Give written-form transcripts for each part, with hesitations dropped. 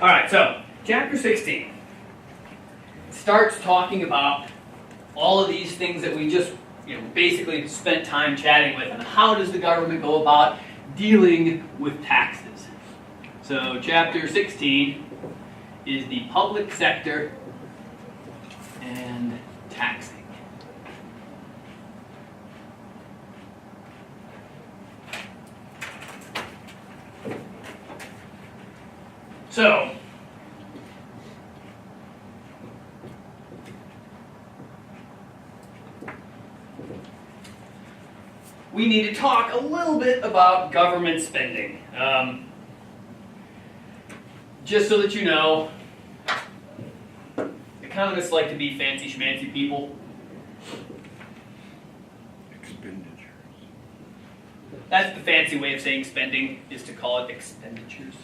All right, so chapter 16 starts talking about all of these things that we just basically spent time chatting with, and how does the government go about dealing with taxes. So chapter 16 is the public sector and taxing. So, we need to talk a little bit about government spending. Just so that you know, economists like to be fancy schmancy people. Expenditures. That's the fancy way of saying spending, is to call it expenditures.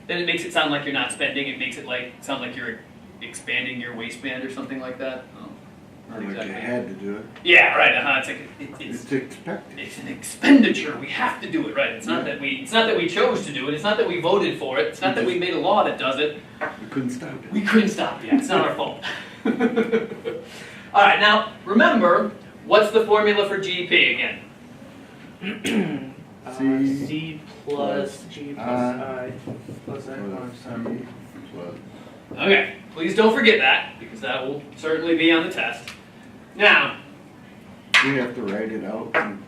Then it makes it sound like you're not spending. It makes it sound like you're expanding your waistband or something like that. Oh, not Like exactly. you had to do it. Yeah, right. It's like It's expected. it's an expenditure. We have to do it, right? It's not that we chose to do it. It's not that we voted for it. It's not that we made a law that does it. We couldn't stop it. We couldn't stop it. It's not our fault. All right. Now remember, what's the formula for GDP again? C plus G plus I plus I plus Okay, please don't forget that, because that will certainly be on the test. Now, We have to write it out and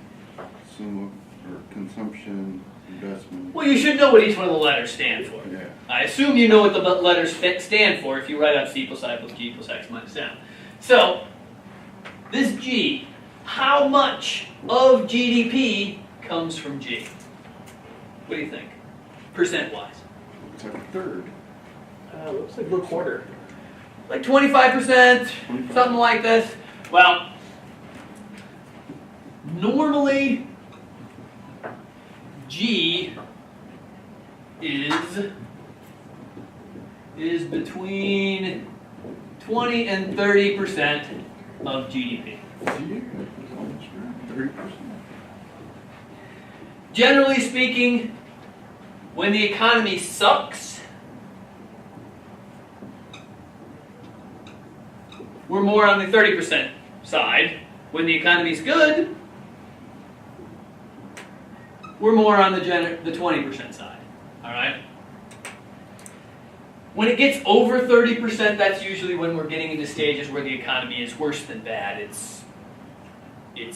consumption, investment. well, you should know what each one of the letters stand for. Yeah. I assume you know what the letters stand for if you write out C plus I plus G plus X minus M. So, this G, how much of GDP comes from G? What do you think, percent-wise? It's like a third. Looks like a quarter. Like 25%, 25. something like this. Well, normally G is between 20 and 30% of GDP. Yeah, it's almost right. 30%. Generally speaking, when the economy sucks, we're more on the 30% side. When the economy's good, we're more on the 20% side. All right? When it gets over 30%, that's usually when we're getting into stages where the economy is worse than bad. It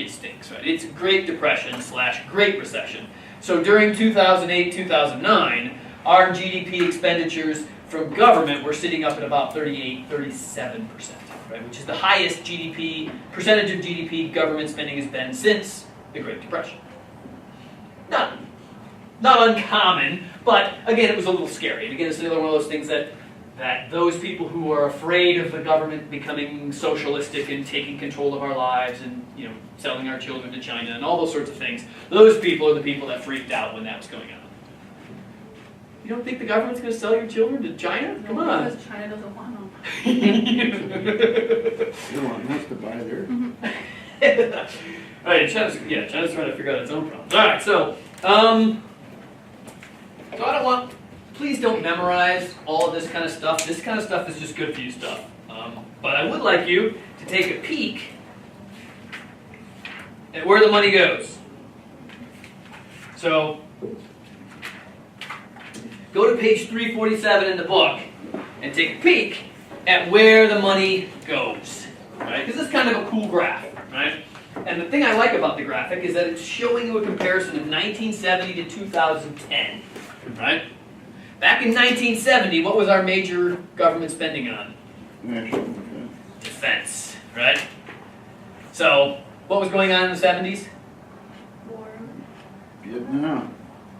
stinks, right? It's Great Depression / Great Recession. So during 2008, 2009, our GDP expenditures from government were sitting up at about 38, 37%, right? Which is the highest percentage of GDP government spending has been since the Great Depression. Not uncommon, but again, it was a little scary. And again, it's another one of those things that those people who are afraid of the government becoming socialistic and taking control of our lives and selling our children to China and all those sorts of things, those people are the people that freaked out when that was going on. You don't think the government's going to sell your children to China? Come on. Because China doesn't want them. They want us to buy theirs. All right, China's trying to figure out its own problems. All right, so please don't memorize all of this kind of stuff. This kind of stuff is just good for you stuff. But I would like you to take a peek at where the money goes. So, go to page 347 in the book and take a peek at where the money goes. Right? Because this is kind of a cool graph, right? And the thing I like about the graphic is that it's showing you a comparison of 1970 to 2010, right? Back in 1970, what was our major government spending on? National defense. Defense, right? So, what was going on in the 70s? War.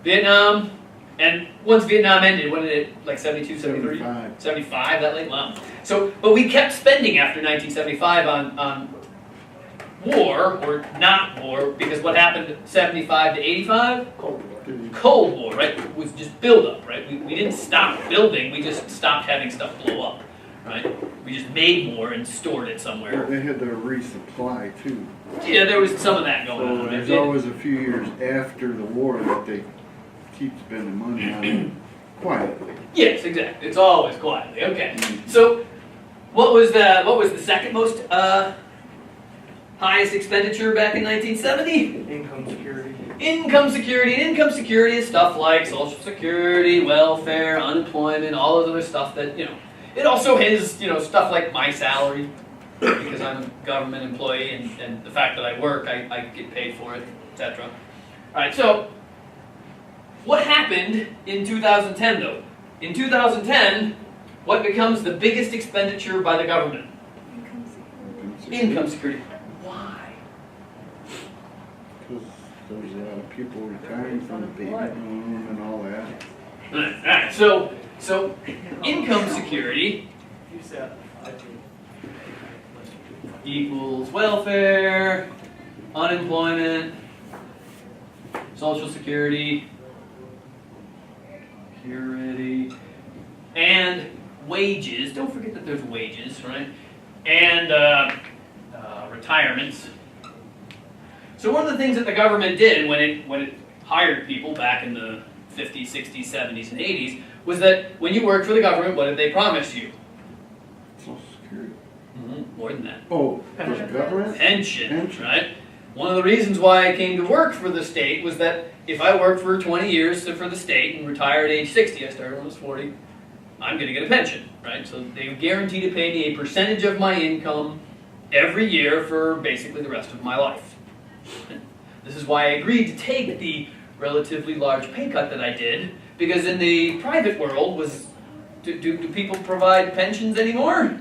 Vietnam. And once Vietnam ended, when did it, like 72, 73? 75. 75, that late? Wow. So, but we kept spending after 1975 on war, or not war, because what happened 75 to 85? Cold War, right? It was just build-up, right? We didn't stop building, we just stopped having stuff blow up, right? We just made more and stored it Well, somewhere. they had to resupply too. Yeah, there was some of that going So on. there's always a few years after the war that they keep spending money on quietly. Yes, exactly. It's always quietly. Okay. So, what was the second most highest expenditure back in 1970? Income security. Income security. And income security is stuff like Social Security, welfare, unemployment, all of the other stuff that, you know. It also has, you know, stuff like my salary, because I'm a government employee, and the fact that I work, I get paid for it, etc. Alright, so, what happened in 2010 though? In 2010, what becomes the biggest expenditure by the government? Income security. Income security. Why? Because there's a lot of people retiring from the baby boom and all that. Alright, so income security equals welfare, unemployment, Social Security, and wages. Don't forget that there's wages, right? And retirements. So one of the things that the government did when it hired people back in the 50s, 60s, 70s, and 80s was that when you worked for the government, what did they promise you? Social Security. More than that. Oh, for the government? Pension, right? One of the reasons why I came to work for the state was that if I worked for 20 years for the state and retired at age 60, I started when I was 40, I'm going to get a pension, right? So they guarantee to pay me a percentage of my income every year for basically the rest of my life. This is why I agreed to take the relatively large pay cut that I did, because in the private world, do people provide pensions anymore?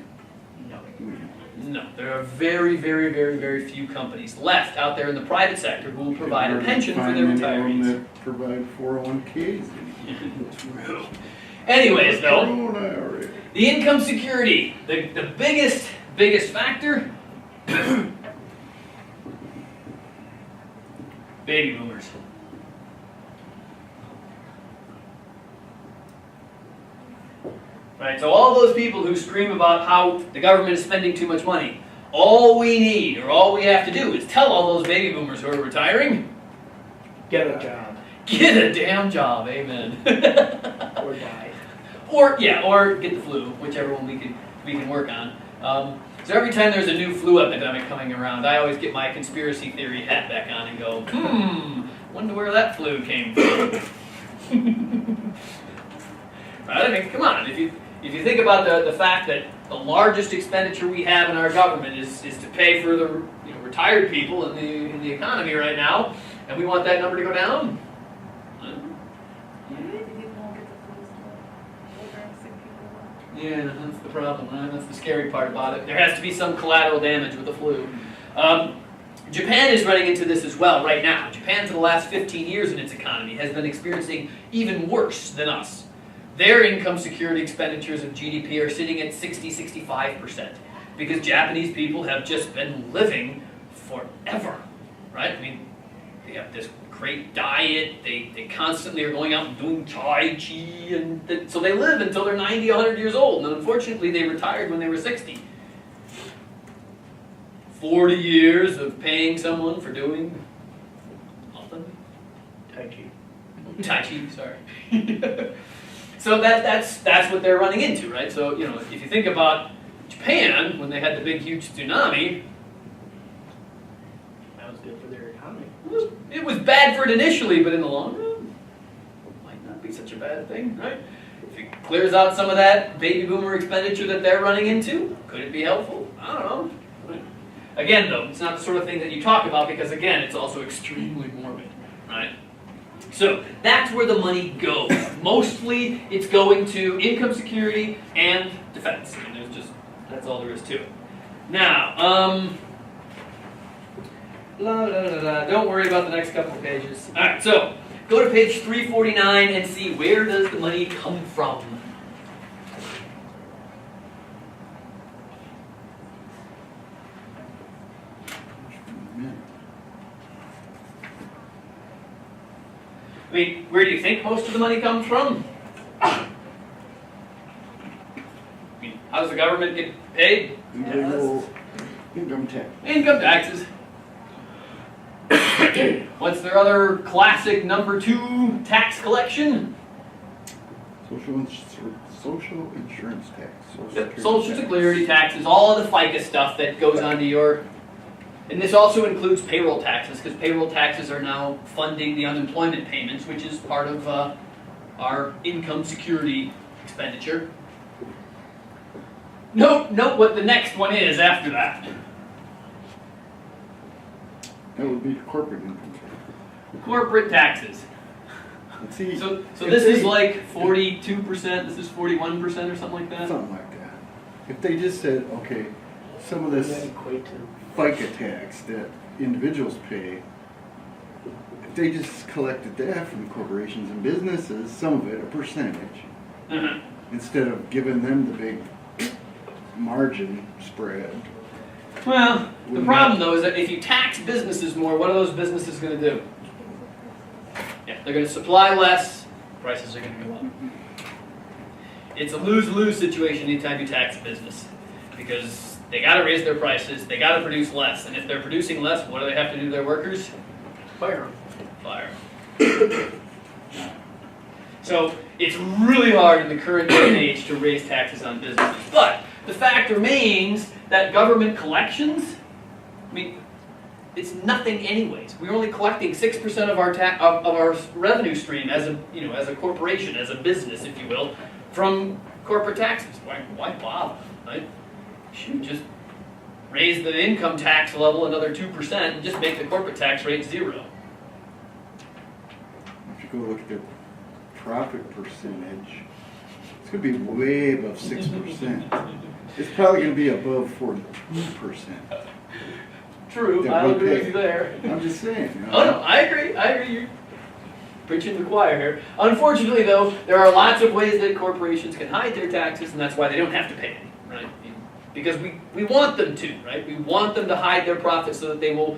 No, there are very, very, very, very few companies left out there in the private sector who will provide a pension for their retirees. That provide 401ks. True. Anyways, though, IRA. the income security, the biggest factor, baby boomers. Right, so all those people who scream about how the government is spending too much money, all we need, or all we have to do, is tell all those baby boomers who are retiring, Get a job. get a damn job, amen. Or die. or get the flu, whichever one we can work on. So every time there's a new flu epidemic coming around, I always get my conspiracy theory hat back on and go, wonder where that flu came from. Right? I mean, come on, if you think about the fact that the largest expenditure we have in our government is to pay for the retired people in the economy right now, and we want that number to go down. People won't get the flu, so older and sick people will. Yeah, that's the problem, right? That's the scary part about it. There has to be some collateral damage with the flu. Japan is running into this as well right now. Japan, for the last 15 years in its economy, has been experiencing even worse than us. Their income security expenditures of GDP are sitting at 60-65% because Japanese people have just been living forever, right? I mean, they have this great diet, they constantly are going out and doing tai chi, and so they live until they're 90, 100 years old, and unfortunately they retired when they were 60. 40 years of paying someone for doing nothing. Tai Chi. Tai Chi, sorry. So that's what they're running into, right? So, if you think about Japan, when they had the big, huge tsunami, That was good for their economy. it was bad for it initially, but in the long run, it might not be such a bad thing, right? If it clears out some of that baby boomer expenditure that they're running into, could it be helpful? I don't know. Again, though, it's not the sort of thing that you talk about because, again, it's also extremely morbid, right? So that's where the money goes. Mostly, it's going to income security and defense. And that's all there is to it. Now, don't worry about the next couple of pages. All right, so go to page 349 and see where does the money come from. I mean, where do you think most of the money comes from? I mean, how does the government get paid? Income tax. Income taxes. What's their other classic number 2 tax collection? Social insurance tax. Yep, Social Security taxes, all of the FICA stuff that goes onto your, and this also includes payroll taxes, because payroll taxes are now funding the unemployment payments, which is part of our income security expenditure. Note what the next one is after that. That would be corporate income tax. Corporate taxes. Let's see. So if this is they- like 42%, this is 41% or something like that? Something like that. If they just said, okay, some of What does this that equate to? FICA tax that individuals pay, if they just collected that from corporations and businesses, some of it, a percentage, Uh-huh. instead of giving them the big margin spread. Well, the problem though is that if you tax businesses more, what are those businesses going to do? Yeah, they're going to supply less, prices are going to go up. It's a lose-lose situation anytime you tax a business, because they got to raise their prices, they got to produce less, and if they're producing less, what do they have to do to their workers? Fire 'em. Fire. So it's really hard in the current day and age to raise taxes on businesses, but the fact remains that government collections, I mean, it's nothing anyways. We're only collecting 6% of our of our revenue stream as a corporation, as a business, if you will, from corporate taxes. Why bother, right? Shoot, just raise the income tax level another 2% and just make the corporate tax rate 0. If you go look at their profit percentage, it's going to be way above 6%. It's probably going to be above 42%. True, That I'll we agree with pay. you there. I'm just saying. You know? Oh no, I agree. You're preaching to the choir here. Unfortunately, though, there are lots of ways that corporations can hide their taxes, and that's why they don't have to pay any, right? Because we want them to, right? We want them to hide their profits so that they will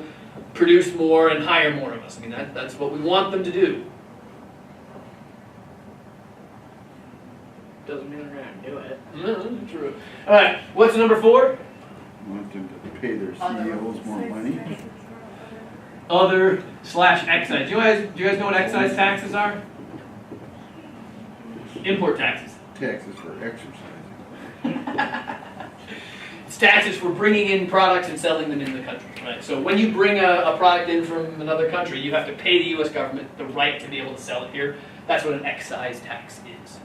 produce more and hire more of us. I mean, that's what we want them to do. Doesn't mean they're gonna do it. No, true. All right, what's number 4? Want them to pay their CEOs more money. Other/excise. Do you guys know what excise taxes are? Import taxes. Taxes for exercising. It's taxes for bringing in products and selling them in the country, right? So when you bring a product in from another country, you have to pay the U.S. government the right to be able to sell it here. That's what an excise tax is.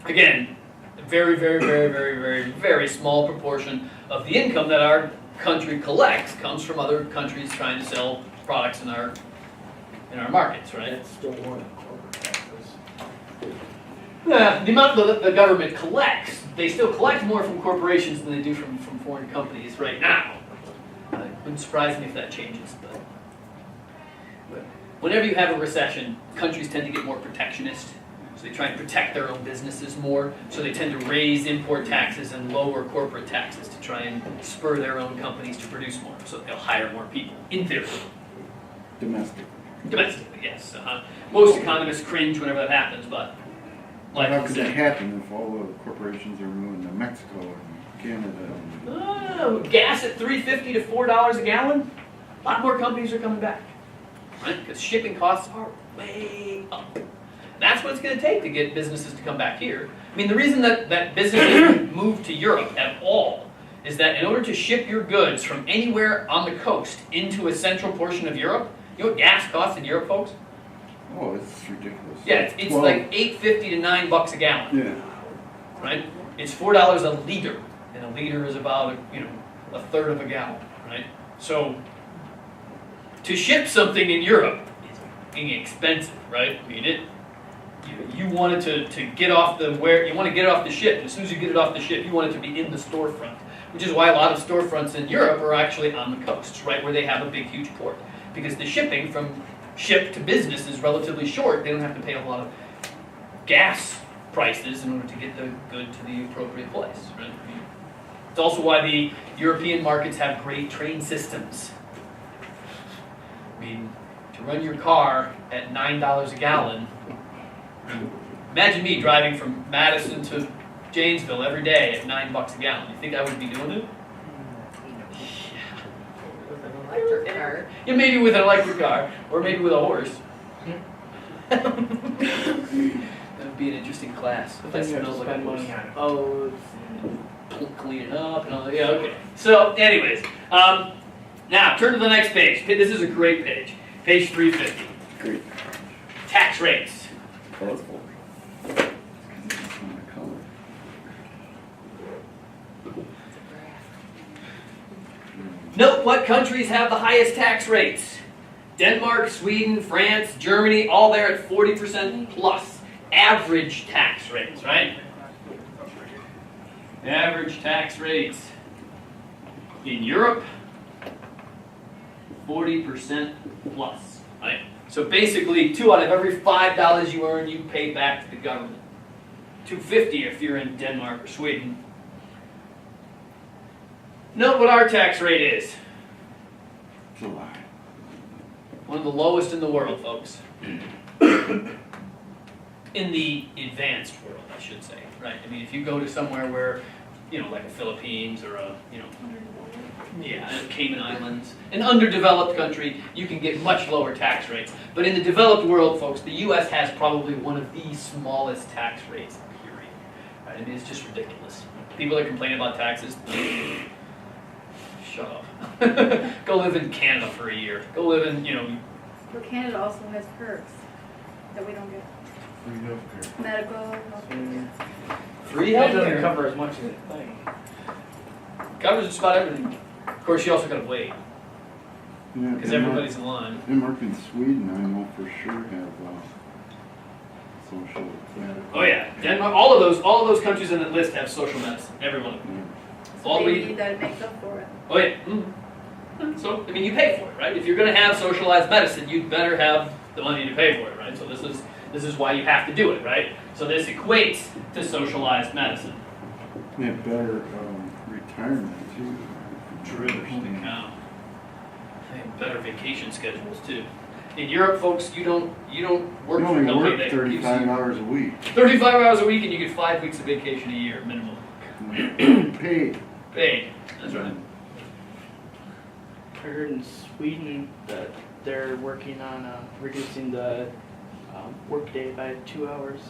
Again, a very, very, very, very, very, very small proportion of the income that our country collects comes from other countries trying to sell products in our markets, right? That's still more than corporate taxes. Yeah, the amount that the government collects, they still collect more from corporations than they do from foreign companies right now. It wouldn't surprise me if that changes, but whenever you have a recession, countries tend to get more protectionist. So they try and protect their own businesses more, so they tend to raise import taxes and lower corporate taxes to try and spur their own companies to produce more, so they'll hire more people, in theory. Domestic. Domestically, yes. Most economists cringe whenever that happens, but like How I could that said, happen if all the corporations are moving to Mexico and Canada? And gas at $3.50 to $4 a gallon, a lot more companies are coming back, right? Because shipping costs are way up. That's what it's going to take to get businesses to come back here. I mean, the reason that businesses move to Europe at all is that in order to ship your goods from anywhere on the coast into a central portion of Europe, you know what gas costs in Europe, folks? oh, it's ridiculous. Yeah, it's 12. like $8.50 to $9 a gallon, Yeah. right? It's $4 a liter, and a liter is about a third of a gallon, right? So to ship something in Europe is being expensive, right? I mean, you want it to get off you want to get it off the ship. And as soon as you get it off the ship, you want it to be in the storefront, which is why a lot of storefronts in Europe are actually on the coasts, right, where they have a big, huge port. Because the shipping from ship to business is relatively short. They don't have to pay a lot of gas prices in order to get the good to the appropriate place, right? It's also why the European markets have great train systems. I mean, to run your car at $9 a gallon, imagine me driving from Madison to Janesville every day at $9 a gallon. You think I would be doing it? With an electric car. Yeah, maybe with an electric car, or maybe with a horse. That'd be be an interesting class. But That then you have to smells like a spend horse. money on oats. Clean it up and all that. Yeah, okay. So, anyways, now turn to the next page. This is a great page. Page 350. Great. Tax rates. Colorful. It's 'cause it's not a color. Note what countries have the highest tax rates. Denmark, Sweden, France, Germany, all there at 40% plus average tax rates, right? Average tax rates. In Europe, 40% plus, right? So basically, 2 out of every $5 you earn, you pay back to the government. $2.50 if you're in Denmark or Sweden. Note what our tax rate is. It's a lie. One of the lowest in the world, folks. In the advanced world, I should say, right? I mean, if you go to somewhere where, you know, like the Philippines or a, you know, yeah, Cayman Islands, an underdeveloped country, you can get much lower tax rates. But in the developed world, folks, the U.S. has probably one of the smallest tax rates, period. Right? I mean, it's just ridiculous. People that complain about taxes, shut up. Go live in Canada for a year. Go live in, you know. But Canada also has perks that we don't get. Free healthcare. Medical, healthcare. Free That doesn't healthcare. cover as much as you think. Covers just about everything. Of course, you also got to wait Yeah, because everybody's in line. Denmark and Sweden, I know for sure have social medical. Oh yeah, Denmark. All of those countries on that list have social medicine. Every one of them. Yeah. It's all They we. need that, it makes up for it. Oh yeah. So I mean, you pay for it, right? If you're going to have socialized medicine, you'd better have the money to pay for it, right? So this is why you have to do it, right? So this equates to socialized medicine. They have better retirement too. Holy cow. They have better vacation schedules too. In Europe, folks, you don't work You for a only company work that 35 gives you hours a week. 35 hours a week, and you get 5 weeks of vacation a year minimum. Paid. Paid. That's right. I heard in Sweden that they're working on reducing the workday by 2 hours.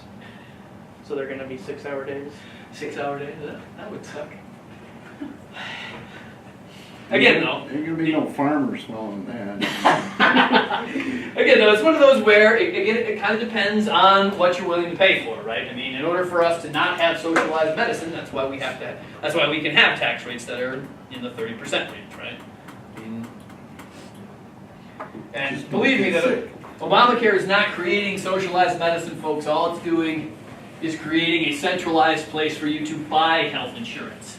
So they're going to be 6-hour days. 6-hour days. That would suck. Again, though. Ain't gonna be no farmers smelling that. Again, though, it's one of those where it kind of depends on what you're willing to pay for, right? I mean, in order for us to not have socialized medicine, that's why we can have tax rates that are in the 30% range, right? I mean, and Just believe me, don't that get sick. Obamacare is not creating socialized medicine, folks. All it's doing is creating a centralized place for you to buy health insurance.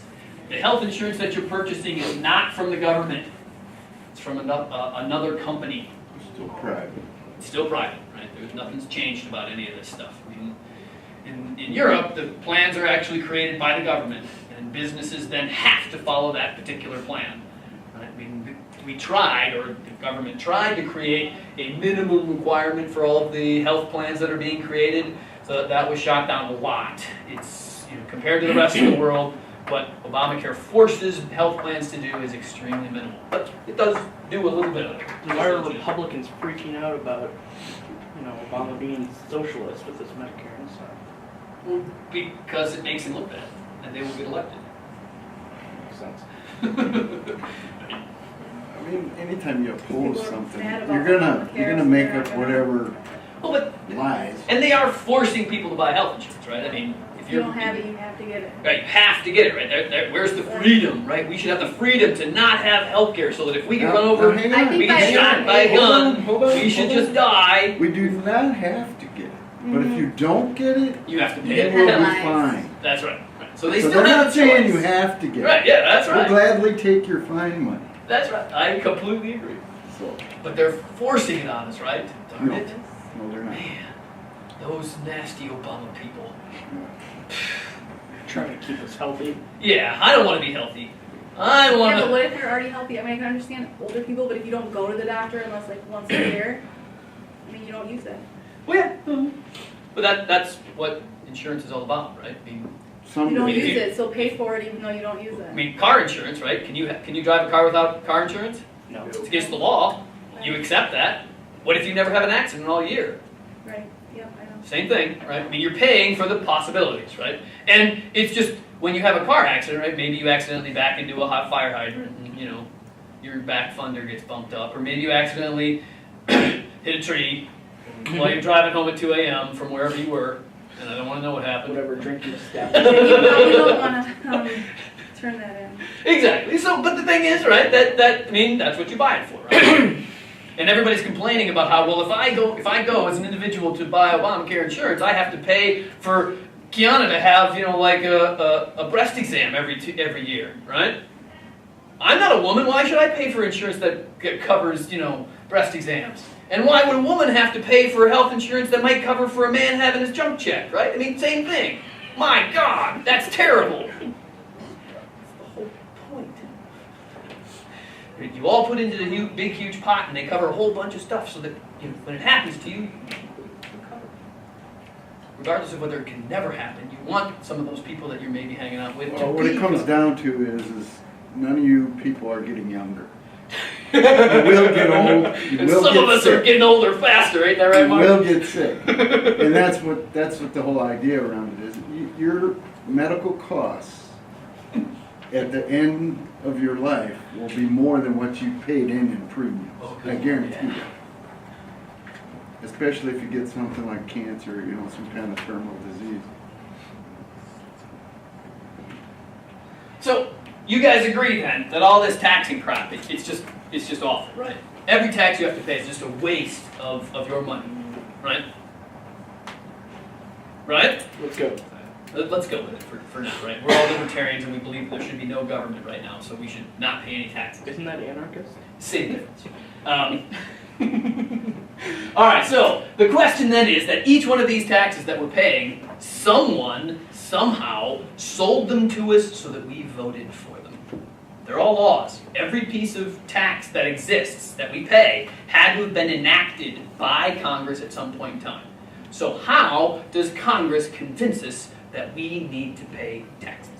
The health insurance that you're purchasing is not from the government. It's from another company. Still private. It's still private, right? Nothing's changed about any of this stuff. I mean, in Europe, the plans are actually created by the government, and businesses then have to follow that particular plan. Right? I mean, we tried, or the government tried to create a minimum requirement for all of the health plans that are being created, so that was shot down a lot. It's, you know, compared to the rest of the world, what Obamacare forces health plans to do is extremely minimal. But it does do a little bit of it. Why are Republicans freaking out about, Obama being socialist with this Medicare and stuff? Well, because it makes him look bad, and they will get elected. Makes sense. I mean, anytime you oppose People are something, mad about you're gonna Obamacare, make so up they're whatever Well, but lies. and they are forcing people to buy health insurance, right? I mean, if If you don't have it, you have to get it. right, you have to get it, right? Where's the freedom, right? We should have the freedom to not have health care, so that if we get run over, hang I on. think we get by shot then- by a gun, Hold on, we should hold just on. die. We do not have to get it, but if you don't get it, You have to you pay it. will be penalized. fine. That's right. So they So still they're have not a saying choice. you have to get Right? it. Yeah, that's We'll right. gladly take your fine money. That's right. I completely agree. So, But they're forcing it on us, right? Darn No. it. no, they're not. Man, those nasty Obama people. Trying to keep us healthy. Yeah, I don't want to be healthy. I want Yeah, but to. what if you're already healthy? I mean, I can understand older people, but if you don't go to the doctor unless like once a year, I mean, you don't use it. Well, yeah. But that's what insurance is all about, right? I mean, Some You don't If use you- it, so pay for it even though you don't use it. car insurance, right? Can you drive a car without car insurance? No. It's against the law. You accept that. What if you never have an accident all year? Right, yep, I know. Same thing, right? I mean, you're paying for the possibilities, right? And it's just, when you have a car accident, right, maybe you accidentally back into a hot fire hydrant and, you know, your back fender gets bumped up, or maybe you accidentally hit a tree while you're driving home at 2 a.m. from wherever you were, and I don't want to know what happened. Whatever drink you stabbed. You probably don't wanna, turn that in. Exactly. So, but the thing is, right, I mean, that's what you buy it for, right? And everybody's complaining about how, well, if I go as an individual to buy Obamacare insurance, I have to pay for Kiana to have, you know, like a breast exam every year, right? I'm not a woman. Why should I pay for insurance that covers, you know, breast exams? And why would a woman have to pay for health insurance that might cover for a man having his junk checked, right? I mean, same thing. My God, that's terrible. That's the whole point. You all put into the big, huge pot, and they cover a whole bunch of stuff so that, you know, when it happens to you, you're covered. Regardless of whether it can never happen, you want some of those people that you're maybe hanging out with to Well, what be it comes covered. down to is none of you people are getting younger. You will get old. You And will some get of us sick. are getting older faster, ain't that right, You Mark? will get sick, and that's what the whole idea around it is. Your medical costs at the end of your life will be more than what you paid in premiums. I guarantee you. Especially if you get something like cancer, you know, some kind of terminal disease. So, you guys agree then that all this taxing crap, it's just awful, right? Every tax you have to pay is just a waste of your money, right? Right? Let's go. Let's go with it for now, right? We're all libertarians and we believe there should be no government right now, so we should not pay any taxes. Isn't that anarchist? Same difference. All right, so the question then is that each one of these taxes that we're paying, someone somehow sold them to us so that we voted for them. They're all laws. Every piece of tax that exists that we pay had to have been enacted by Congress at some point in time. So how does Congress convince us that we need to pay taxes?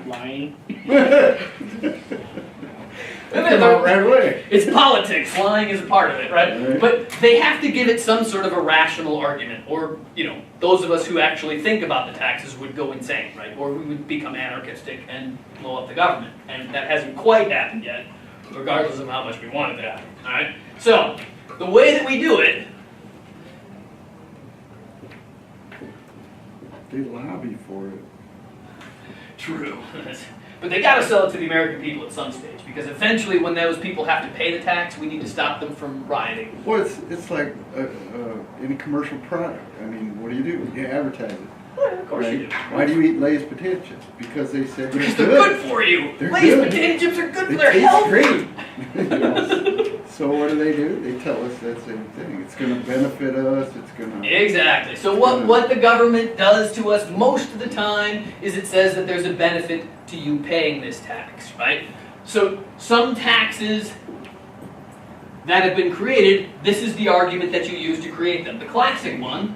Lying. Come out right away. It's politics. Lying is a part of it, right? Right. But they have to give it some sort of a rational argument, or, you know, those of us who actually think about the taxes would go insane, right? Or we would become anarchistic and blow up the government. And that hasn't quite happened yet, regardless of how much we want it to happen, all right? So, the way that we do it, They lobby for it. true, but they gotta sell it to the American people at some stage, because eventually when those people have to pay the tax, we need to stop them from rioting. Well, it's like any commercial product. I mean, what do? You advertise it. Of course you do. Why do you eat Lay's potato chips? Because they said Because they're good for you. They're Lay's good. potato chips are good for They their taste health. great. So what do? They tell us that same thing. It's going to benefit us. It's going to. Exactly. So what the government does to us most of the time is it says that there's a benefit to you paying this tax, right? So some taxes that have been created, this is the argument that you use to create them. The classic one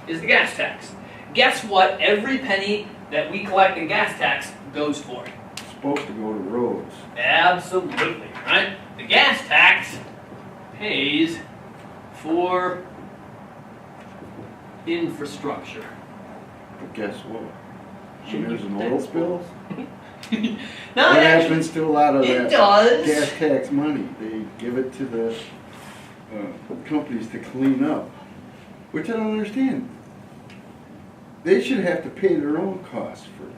is the gas tax. Guess what every penny that we collect in gas tax goes for? It's supposed to go to roads. Absolutely, right? The gas tax pays for infrastructure. But guess what? When Shouldn't there's you an protect oil spill, No, what it actually, happens to a lot of it that does. gas tax money? They give it to the companies to clean up, which I don't understand. They should have to pay their own costs for that.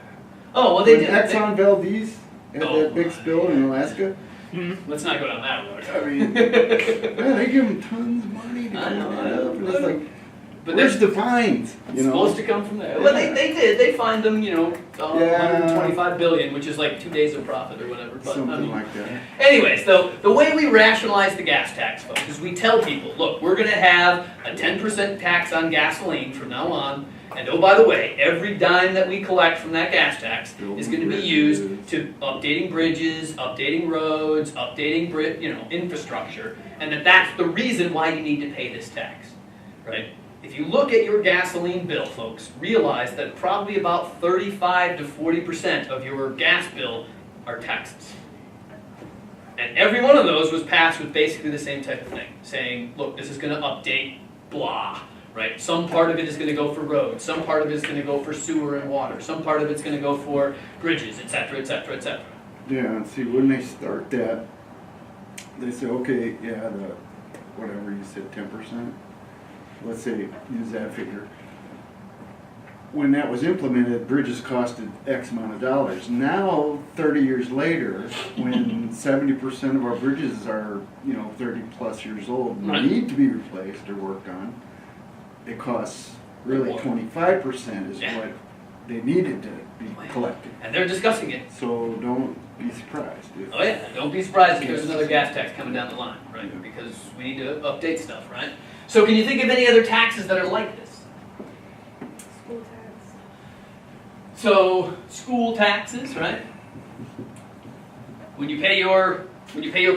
Oh, well, they When did. Exxon Valdez had Oh, that big spill in Alaska, Let's not go down that road. I mean, yeah, they give them tons of money to I clean know, that I know. up. And it's like, But where's they're the fines? You know? supposed to come from there. Well, Yeah. they did. They fined them, you know, Yeah. 125 billion, which is like 2 days of profit or whatever. But, Something I mean, like that. anyways, though, the way we rationalize the gas tax, folks, is we tell people, look, we're going to have a 10% tax on gasoline from now on, and oh, by the way, every dime that we collect from that gas tax is going to be used to updating bridges, updating roads, updating infrastructure, and that's the reason why you need to pay this tax, right? If you look at your gasoline bill, folks, realize that probably about 35 to 40% of your gas bill are taxes. And every one of those was passed with basically the same type of thing, saying, look, this is going to update blah, right? Some part of it is going to go for roads, some part of it is going to go for sewer and water, some part of it's going to go for bridges, et cetera, et cetera, et cetera. Yeah, and see, when they start that, they say, okay, yeah, the, whatever you said, 10%, let's say, use that figure. When that was implemented, bridges costed X amount of dollars. Now, 30 years later, when 70% of our bridges are, 30 plus years old, and Right. need to be replaced or worked on, it costs really 25% is Yeah. what they needed to be collected. And they're discussing it. So don't be surprised if Oh yeah, don't be surprised if there's another gas tax coming down the line, right? Because we need to update stuff, right? So can you think of any other taxes that are like this? School tax. So school taxes, right? When you pay your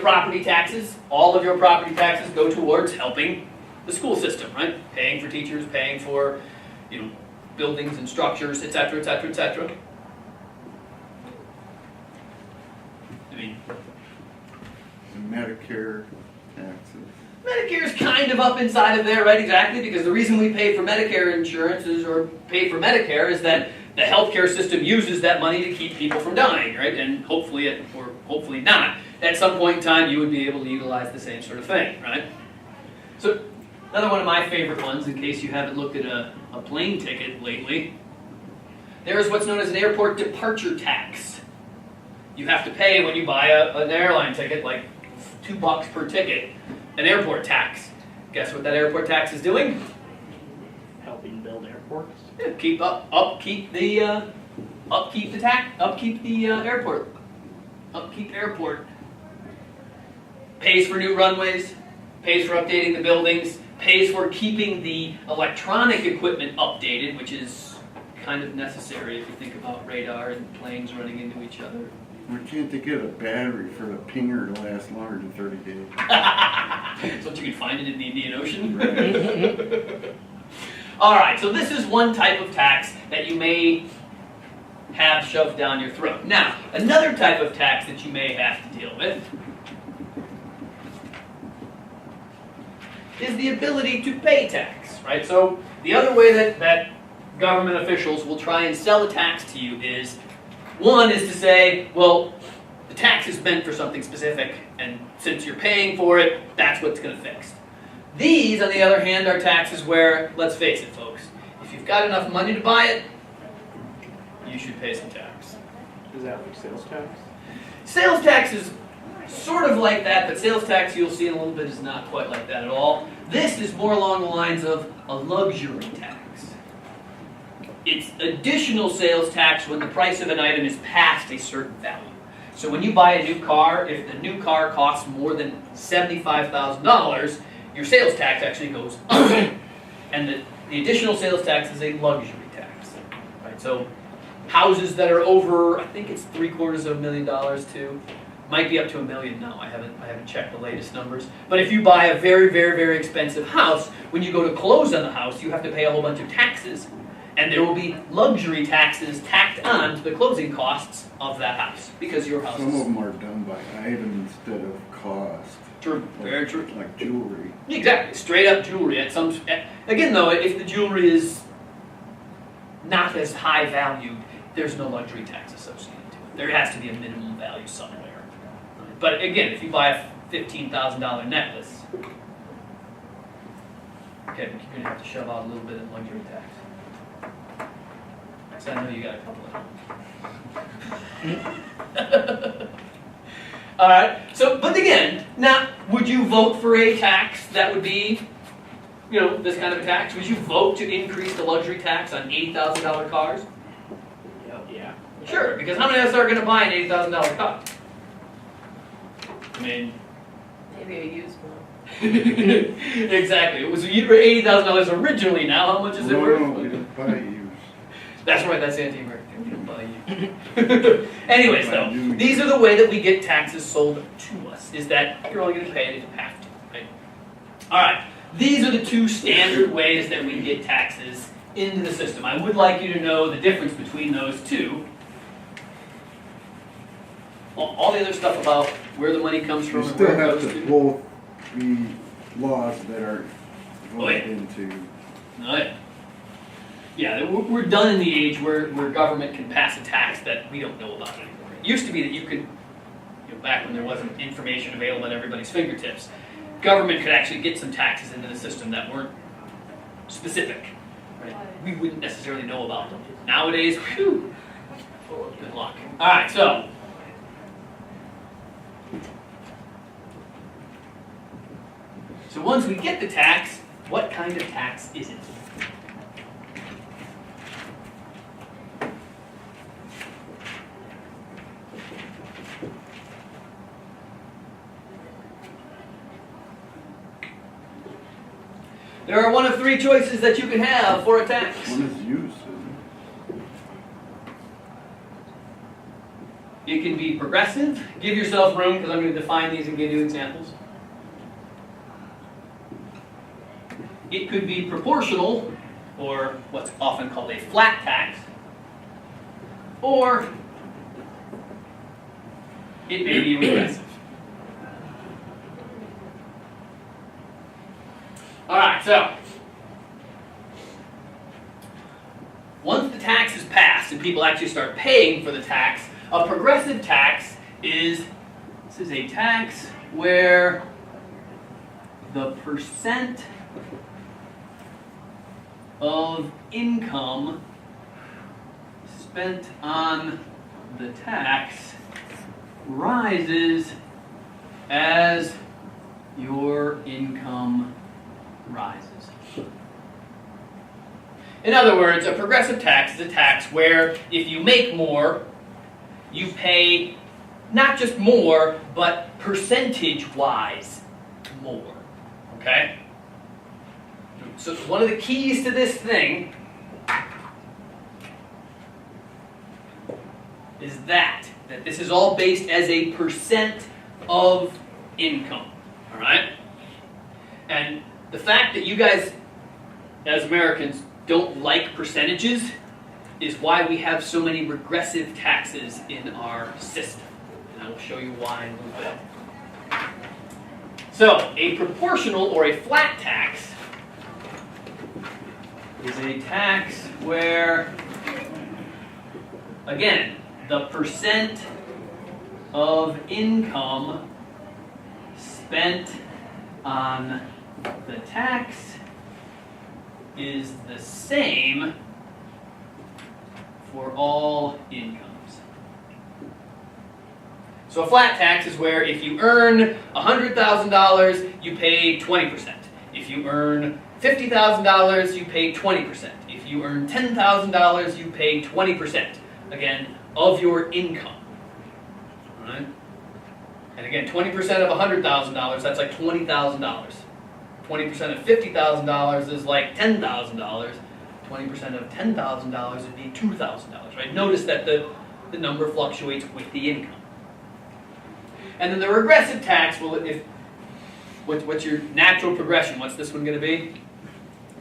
property taxes, all of your property taxes go towards helping the school system, right? Paying for teachers, paying for, buildings and structures, et cetera, et cetera, et cetera. I mean, the Medicare taxes. Medicare is kind of up inside of there, right? Exactly, because the reason we pay for Medicare insurance or pay for Medicare is that the healthcare system uses that money to keep people from dying, right? And hopefully, or hopefully not, at some point in time, you would be able to utilize the same sort of thing, right? So, another one of my favorite ones, in case you haven't looked at a plane ticket lately, there is what's known as an airport departure tax. You have to pay when you buy an airline ticket, like $2 per ticket, an airport tax. Guess what that airport tax is doing? Helping build airports. Yeah, upkeep the airport. Pays for new runways, pays for updating the buildings, pays for keeping the electronic equipment updated, which is kind of necessary if you think about radar and planes running into each other. Why can't they get a battery for the pinger to last longer than 30 days? So that you can find it in the Indian Ocean. Right. All right, so this is one type of tax that you may have shoved down your throat. Now, another type of tax that you may have to deal with is the ability to pay tax, right? So the other way that government officials will try and sell a tax to you is, one is to say, well, the tax is meant for something specific, and since you're paying for it, that's what's going to fix. These, on the other hand, are taxes where, let's face it, folks, if you've got enough money to buy it, you should pay some tax. Is that like sales tax? Sales tax is sort of like that, but sales tax, you'll see in a little bit, is not quite like that at all. This is more along the lines of a luxury tax. It's additional sales tax when the price of an item is past a certain value. So when you buy a new car, if the new car costs more than $75,000, your sales tax actually goes up. And the additional sales tax is a luxury tax. Right? So houses that are over, I think it's $750,000 too. Might be up to $1 million now. I haven't checked the latest numbers. But if you buy a very, very, very expensive house, when you go to close on the house, you have to pay a whole bunch of taxes. And there will be luxury taxes tacked on to the closing costs of that house because your house Some of is them are done by item instead of cost. true, very true. Like jewelry. Exactly, straight up jewelry. Again, though, if the jewelry is not as high valued, there's no luxury tax associated to it. There has to be a minimum value somewhere. But again, if you buy a $15,000 necklace, okay, but you're gonna have to shove out a little bit of luxury tax. So I know you got a couple of them. All right. So, but again, now, would you vote for a tax that would be, this kind of a tax? Would you vote to increase the luxury tax on $80,000 cars? Yeah. Sure, because how many of us are going to buy an $80,000 car? I mean, Maybe a used one. exactly. It was $80,000 originally. Now, how much is it worth? No, we don't buy used. That's right, that's anti-American. We don't buy you. Anyways, though, these are the way that we get taxes sold to us, is that you're only going to pay it if you have to, right? All right, these are the two standard ways that we get taxes into the system. I would like you to know the difference between those two. All the other stuff about where the money comes You from and still where it have goes to to. both be laws that are Oh, yeah. voted into. Oh, yeah. Yeah, we're done in the age where government can pass a tax that we don't know about anymore. It used to be that you could, back when there wasn't information available at everybody's fingertips, government could actually get some taxes into the system that weren't specific. Right? We wouldn't necessarily know about them. Nowadays, whew, good luck. All right, so. So once we get the tax, what kind of tax is it? There are one of three choices that you can have for a tax. One is use, isn't It can be progressive. Give yourself room because I'm going to define these and give you examples. It could be proportional, or what's often called a flat tax. Or it may be regressive. Alright, so once the tax is passed and people actually start paying for the tax, a progressive tax is a tax where the percent of income spent on the tax rises as your income rises. In other words, a progressive tax is a tax where if you make more, you pay not just more, but percentage-wise more. Okay? So one of the keys to this thing is that this is all based as a percent of income. All right? And the fact that you guys, as Americans, don't like percentages is why we have so many regressive taxes in our system. And I will show you why in a little bit. So, a proportional or a flat tax is a tax where, again, the percent of income spent on the tax is the same for all incomes. So a flat tax is where if you earn $100,000, you pay 20%. If you earn $50,000, you pay 20%. If you earn $10,000, you pay 20%. Again, of your income. All right? And again, 20% of $100,000, that's like $20,000. 20% of $50,000 is like $10,000. 20% of $10,000 would be $2,000, right? Notice that the number fluctuates with the income. And then the regressive tax, what's your natural progression? What's this one going to be?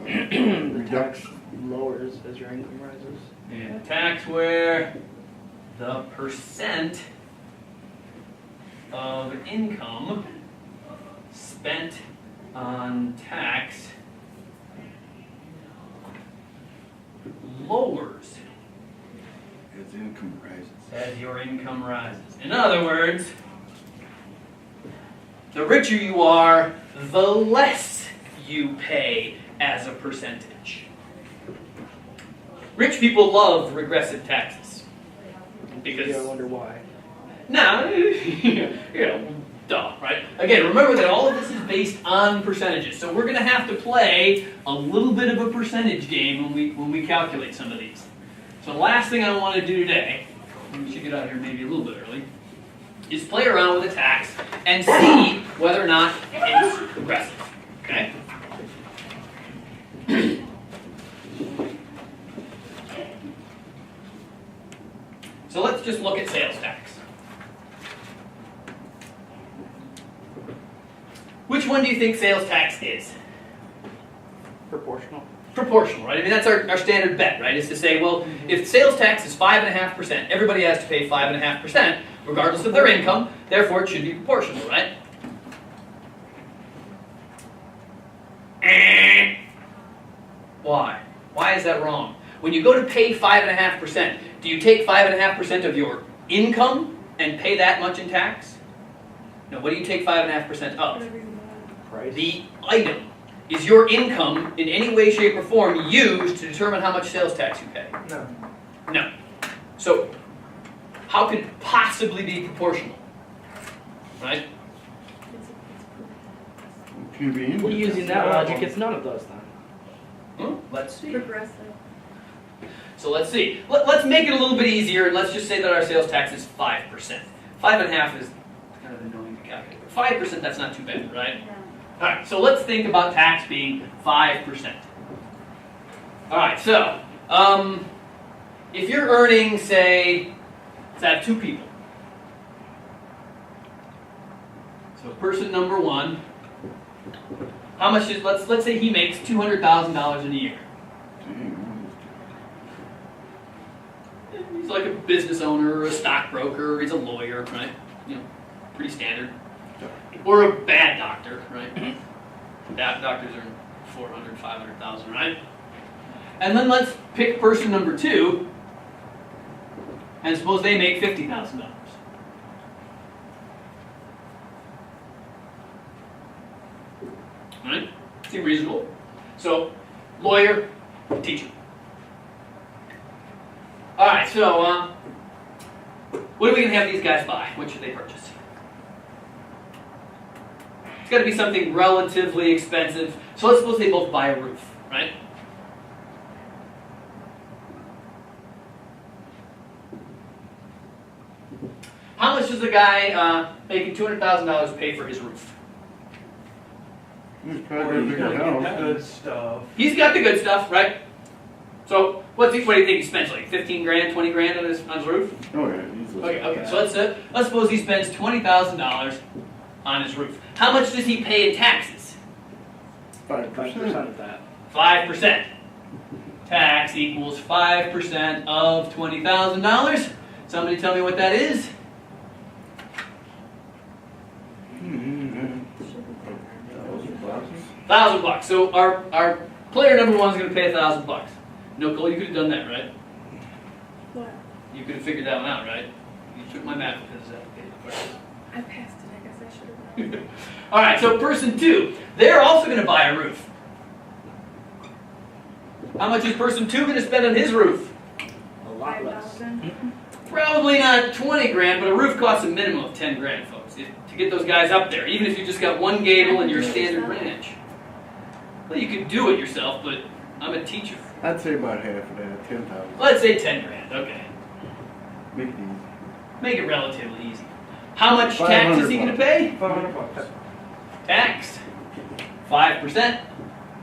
The tax lowers as your income rises. And tax where the percent of income spent on tax lowers As income rises. as your income rises. In other words, the richer you are, the less you pay as a percentage. Rich people love regressive taxes. Because I wonder why. no, duh, right? Again, remember that all of this is based on percentages, so we're going to have to play a little bit of a percentage game when we calculate some of these. So the last thing I want to do today, and we should get out of here maybe a little bit early, is play around with a tax and see whether or not it's progressive. Okay? So let's just look at sales tax. Which one do you think sales tax is? Proportional. Proportional, right? I mean, that's our standard bet, right? Is to say, well, if sales tax is 5.5%, everybody has to pay 5.5%, regardless of their income, Therefore, it should be proportional, right? Why? Why is that wrong? When you go to pay 5.5%, do you take 5.5% of your income and pay that much in tax? No, what do you take 5.5% of? Whatever you want. Price. The item. Is your income in any way, shape, or form used to determine how much sales tax you pay? No. No. So, how could it possibly be proportional? Right? It can be in Well, there. using that logic, it's none of those then. Let's see. Progressive. So let's see. Let's make it a little bit easier, and let's just say that our sales tax is 5%. 5.5 is kind of annoying to calculate. But 5%, that's not too bad, right? Yeah. All right, so let's think about tax being 5%. All right, so if you're earning, say, let's have 2 people. So person number 1, how much is, let's say he makes $200,000 in a year. He's like a business owner, or a stockbroker, or he's a lawyer, right? You know, pretty standard. Or a bad doctor, right? Bad doctors earn 400, 500,000, right? And then let's pick person number 2, and suppose they make $50,000. Right? Seem reasonable. So, lawyer, teacher. All right, so what are we going to have these guys buy? What should they purchase? It's got to be something relatively expensive. So let's suppose they both buy a roof, right? How much does the guy making $200,000 pay for his roof? He's probably a bigger house. Good stuff. He's got the good stuff, right? So what do you think he spends? Like 15 grand, 20 grand on his roof? Oh yeah, easily. Okay. So let's suppose he spends $20,000 on his roof. How much does he pay in taxes? 5%. 5% of that. 5%. Tax equals 5% of $20,000. Somebody tell me what that is? $1,000. So our player number 1 is going to pay $1,000. No, Cole, you could have done that, right? What? You could have figured that one out, right? You took my math quiz application. I passed it. I guess I should have. All right, so person 2, they're also going to buy a roof. How much is person 2 going to spend on his roof? A lot less. 5,000. Probably not 20 grand, but a roof costs a minimum of 10 grand, folks, to get those guys up there, even if you just got one gable and your standard ranch. Well, you could do it yourself, but I'm a teacher. I'd say about half of that, 10,000. Let's say 10 grand, okay. Make it easy. Make it relatively easy. How much tax is he going to pay? $500. Tax, 5%,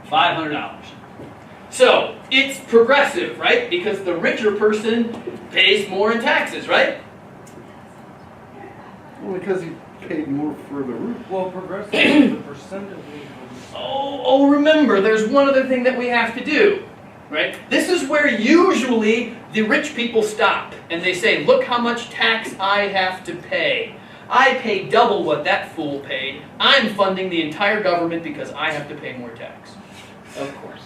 $500. So, it's progressive, right? Because the richer person pays more in taxes, right? Well, because he paid more for the roof. Well, progressive is the percent of income. Oh, remember, there's one other thing that we have to do, right? This is where usually the rich people stop and they say, look how much tax I have to pay. I pay double what that fool paid. I'm funding the entire government because I have to pay more tax. Of course.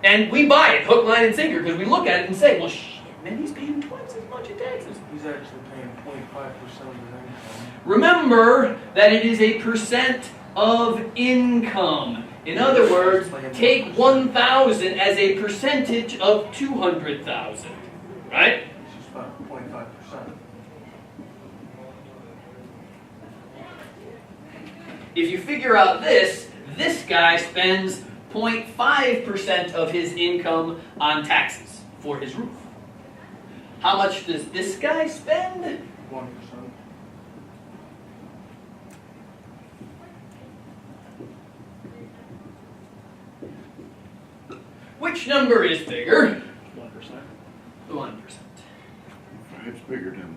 And we buy it, hook, line, and sinker, because we look at it and say, well, shit, man, he's paying twice as much in taxes. He's actually paying 25% of his income. Remember that it is a percent of income. In other words, take 1,000 as a percentage of 200,000, right? It's just about 25%. If you figure out this guy spends 0.5% of his income on taxes for his roof. How much does this guy spend? 1%. Which number is bigger? 1%. 1%. It's bigger than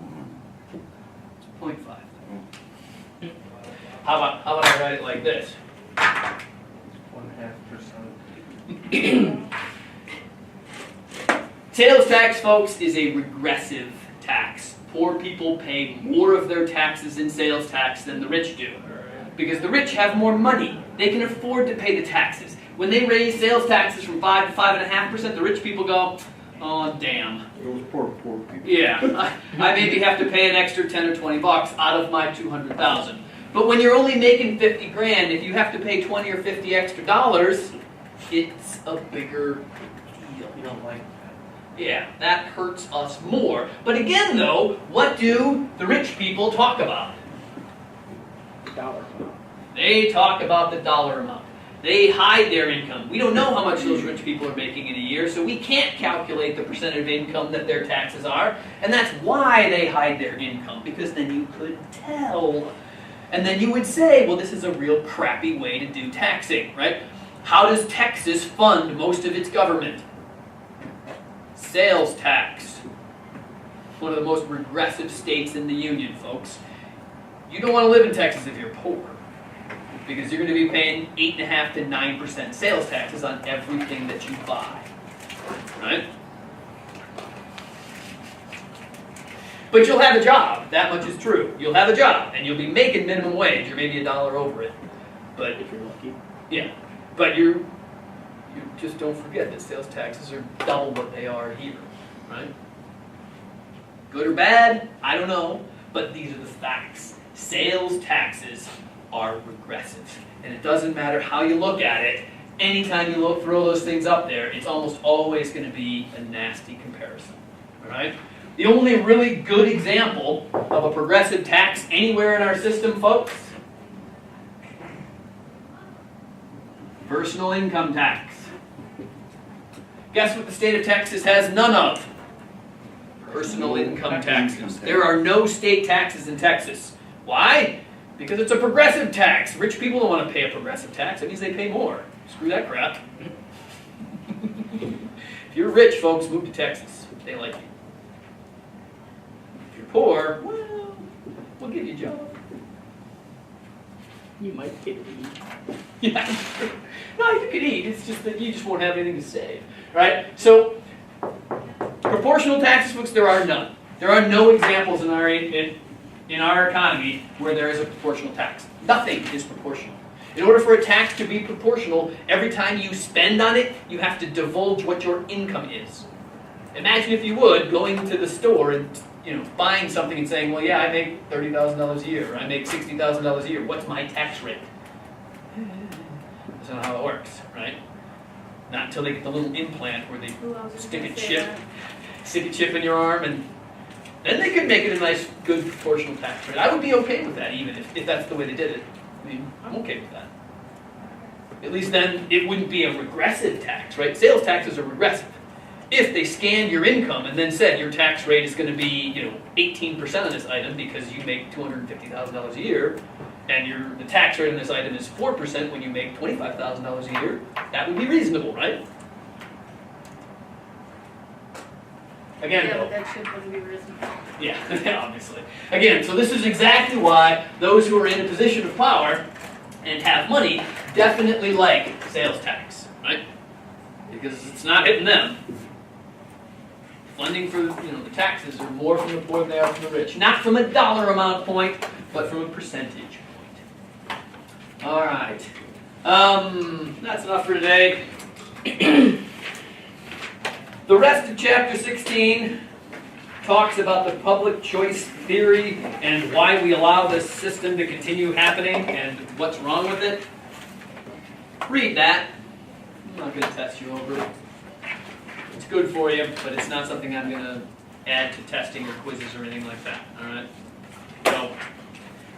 1. 0.5. How about I write it like this? 0.5%. Sales tax, folks, is a regressive tax poor people pay more of their taxes in sales tax than the rich do. Because the rich have more money. They can afford to pay the taxes. When they raise sales taxes from 5 to 5.5%, the rich people go, oh, damn. Those poor people. Yeah, I maybe have to pay an extra 10 or 20 bucks out of my 200,000. But when you're only making 50 grand, if you have to pay 20 or 50 extra dollars, it's a bigger deal. You don't like Yeah, that hurts us more. But again, though, what do the rich people talk about? Dollar amount. They talk about the dollar amount. They hide their income. We don't know how much those rich people are making in a year, so we can't calculate the percentage of income that their taxes are. And that's why they hide their income, because then you could tell. And then you would say, well, this is a real crappy way to do taxing, right? How does Texas fund most of its government? Sales tax. One of the most regressive states in the union, folks. You don't want to live in Texas if you're poor, because you're going to be paying 8.5% to 9% sales taxes on everything that you buy, right? But you'll have a job, that much is true. You'll have a job, and you'll be making minimum wage, or maybe $1 over it. But If you're lucky. yeah, but you just don't forget that sales taxes are double what they are here, right? Good or bad, I don't know, but these are the facts. Sales taxes are regressive, and it doesn't matter how you look at it. Anytime you throw those things up there, it's almost always going to be a nasty comparison, all right? The only really good example of a progressive tax anywhere in our system, folks, personal income tax. Guess what the state of Texas has none of? Personal income taxes. There are no state taxes in Texas. Why? Because it's a progressive tax. Rich people don't want to pay a progressive tax. That means they pay more. Screw that crap. If you're rich, folks, move to Texas. They like you. If you're poor, well, we'll give you a job. You might get to eat. Yeah. No, you can eat. It's just that you just won't have anything to save, right? So, proportional taxes, folks, there are none. There are no examples in our economy where there is a proportional tax. Nothing is proportional. In order for a tax to be proportional, every time you spend on it, you have to divulge what your income is. Imagine, if you would, going to the store and buying something and saying, well, yeah, I make $30,000 a year, or I make $60,000 a year. What's my tax rate? That's not how it works, right? Not until they get the little implant where they stick a chip in your arm, and then they could make it a nice, good proportional tax rate. I would be okay with that, even if that's the way they did it. I mean, I'm okay with that. At least then it wouldn't be a regressive tax, right? Sales taxes are regressive. If they scanned your income and then said your tax rate is going to be, 18% on this item because you make $250,000 a year, and the tax rate on this item is 4% when you make $25,000 a year, that would be reasonable, right? Again, Yeah, though, but that shit wouldn't be reasonable. yeah, obviously. Again, so this is exactly why those who are in a position of power and have money definitely like sales tax, right? Because it's not hitting them. Funding for the taxes are more from the poor than they are from the rich. Not from a dollar amount point, but from a percentage point. All right. That's enough for today. The rest of chapter 16 talks about the public choice theory and why we allow this system to continue happening and what's wrong with it. Read that. I'm not going to test you over it. It's good for you, but it's not something I'm going to add to testing or quizzes or anything like that. All right? So,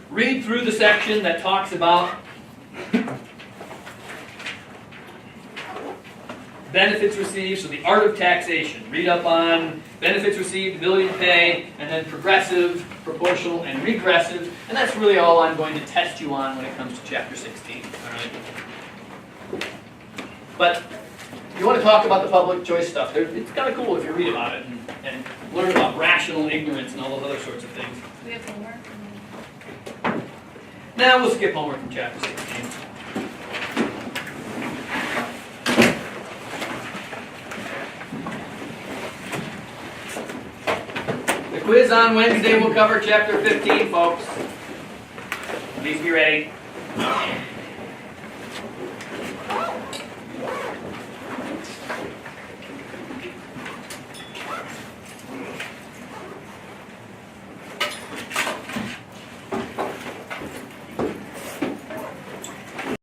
read through the section that talks about benefits received, so the art of taxation. Read up on benefits received, ability to pay, and then progressive, proportional, and regressive. And that's really all I'm going to test you on when it comes to chapter 16. All right? But if you want to talk about the public choice stuff, it's kind of cool if you read about it and learn about rational ignorance and all those other sorts of things. We have homework. Now we'll skip homework from chapter 16. The Quiz on Wednesday will cover chapter 15, folks. Please be ready.